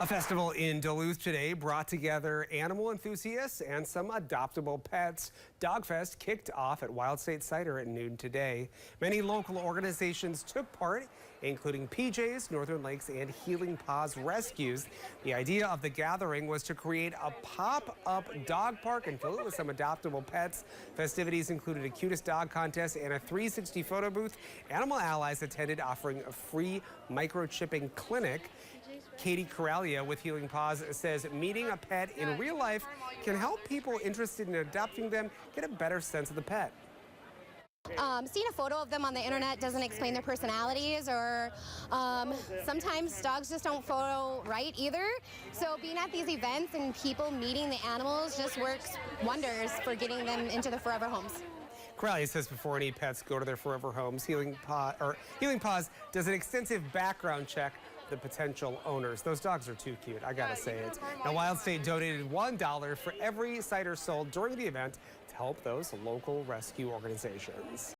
A festival in Duluth today brought together animal enthusiasts and some adoptable pets. Dogfest kicked off at Wild State Cider at noon today. Many local organizations took part, including PJ's, Northern Lakes, and Healing Paws Rescues. The idea of the gathering was to create a pop-up dog park and fill it with some adoptable pets. Festivities included a cutest dog contest and a 360 photo booth. Animal Allies attended, offering a free microchipping clinic. Katie Corrales with Healing Paws says meeting a pet in real life can help people interested in adopting them get a better sense of the pet. Seeing a photo of them on the internet doesn't explain their personalities, or sometimes dogs just don't photo right either. So being at these events and people meeting the animals just works wonders for getting them into the forever homes. Corrales says before any pets go to their forever homes, Healing Paws does an extensive background check the potential owners. Those dogs are too cute, I gotta say it. Now, Wild State donated $1 for every cider sold during the event to help those local rescue organizations.